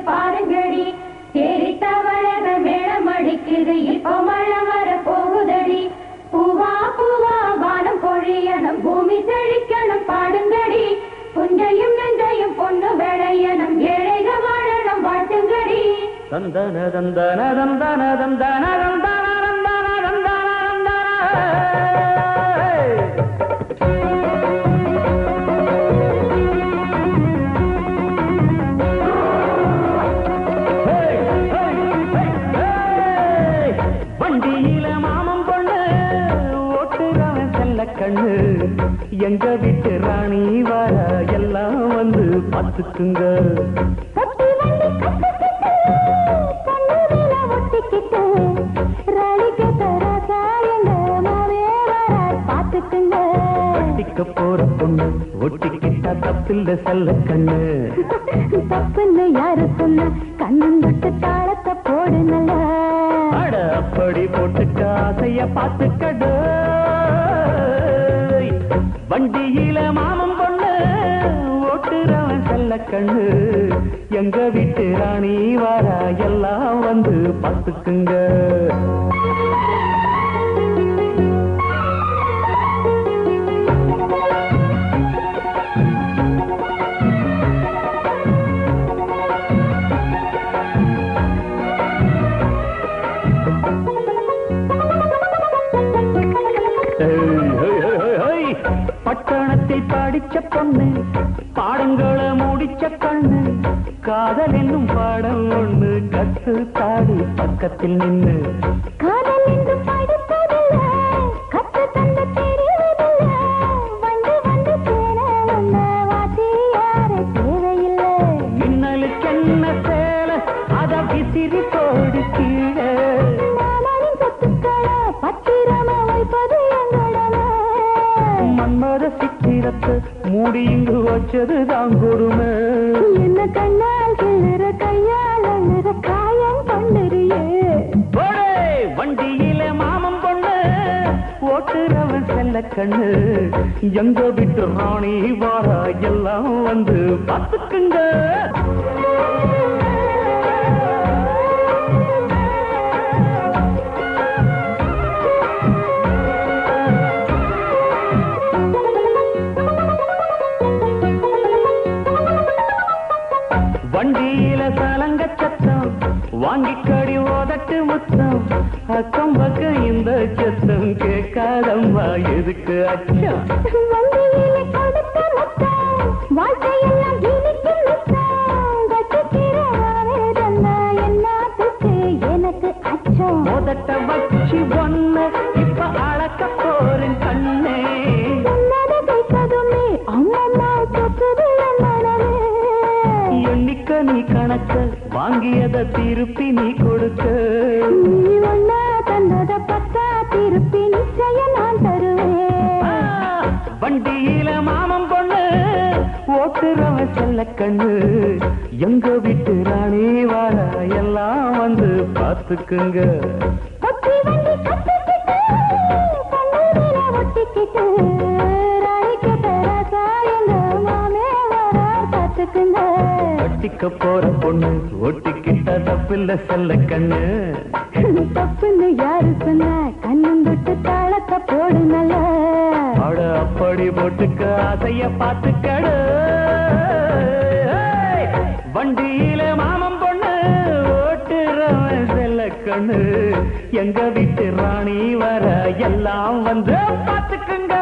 பாருங்கடி தேரி தவழக மேளம் அடிக்குது இப்போ மழை வர போகுதடி பூவா பூவா வானம் பொழியணும் பூமி செழிக்கணும் பாடுங்கடி புஞ்சையும் நெஞ்சையும் பொண்ணு விளையணும் ஏழைக வாழணும் வாழ்த்துங்கடி தந்தன தந்தன தந்தன தந்தன தந்தன தந்தன தந்தன வண்டியில மாமன் பொண்ணு ஓட்டுறவன் செல்ல கண்ணு எங்க வீட்டு ராணி வர எல்லாம் வந்து பார்த்துக்குங்க ஒட்டிக்க போற பொண்ணு ஒட்டிக்கிட்டா தப்பில்ல செல்ல கண்ணு தப்புன்னு யாரு சொன்ன கண்ணன் தொட்டு தாளத்தை போடு நல்ல அட அப்படி போட்டுக்க ஆசைய பார்த்துக்கடு வண்டியில மாமன் பொண்ணு ஓட்டுறவன் செல்ல கண்ணு எங்க வீட்டு ராணி வாரா எல்லாம் வந்து பார்த்துக்குங்க பட்டணத்தில் படிச்ச பொண்ணு பாடங்களை முடிச்ச கண்ணு காதல் என்னும் பாடம் ஒண்ணு கத்து தாடி பக்கத்தில் நின்று காதல் என்று படிப்பதில்லை கத்து தந்து தெரிவதில்லை வந்து வந்து சேர வந்த வாத்தியாரே தேவையில்லை மின்னலுக்கு என்ன சேல அத விசிறி போடு கீழே மாமனின் சொத்துக்களை பத்திரமா வைப்பது எங்களடமை மன்மத சித்திரத்தை மூடி இங்கு வச்சதுதான் கொடுமை என்ன கண்ணால் கிளற கையால் அழுற காயம் பண்ணுறியே வண்டியில மாமன் பொண்ணு ஓட்டுறவன் செல்ல கண்ணு எங்க விட்டு ராணி வாரா எல்லாம் வந்து பார்த்துக்குங்க வண்டியில சலங்க சத்தம் வாங்கிக்கடி ஓதட்டு முத்தம் அக்கம் பக்கம் இந்த சத்தம் கேட்காதம்மா எதுக்கு அச்சம் வண்டியிலே கொடுத்த முத்தம் வாழ்க்கையெல்லாம் இனிக்கும் முத்தம் கட்டுக்கிறவாவே தந்தா என்னத்துக்கு எனக்கு அச்சம் ஓதட்ட வச்சு ஒண்ணு இப்ப அளக்க போறேன் கண்ணே சொன்னதை கேட்கதுமே அம்மம்மா சொத்துது மனமே எண்ணிக்க நீ கணக்க வாங்கியத திருப்பி நீ கொடுக்க நீ ஒன்னா தந்தத பத்தா திருப்பி நிச்சயம் நான் தருவேன் வண்டியில மாமன் பொண்ணு ஓட்டுறவன் செல்ல கண்ணு எங்க வீட்டு ராணி வார எல்லாம் வந்து பார்த்துக்குங்க ஒத்தி வண்டி கட்டிக்கிட்டு கண்ணூரில ஒட்டிக்கிட்டு ராணிக்கு தராசா எங்க மாமே வர பார்த்துக்குங்க கட்டிக்க போற பொண்ணு ஒட்டிக்கிட்ட தப்பில்ல செல்ல கண்ணு தப்புன்னு யாரு சொன்ன கண்ணன் தொட்டு தாளத்தை போடு நல்ல அட அப்படி போட்டுக்க ஆசைய பார்த்துக்கடு வண்டியில மாமன் பொண்ணு ஓட்டுறவன் செல்ல கண்ணு எங்க வீட்டு ராணி வர எல்லாம் வந்து பார்த்துக்குங்க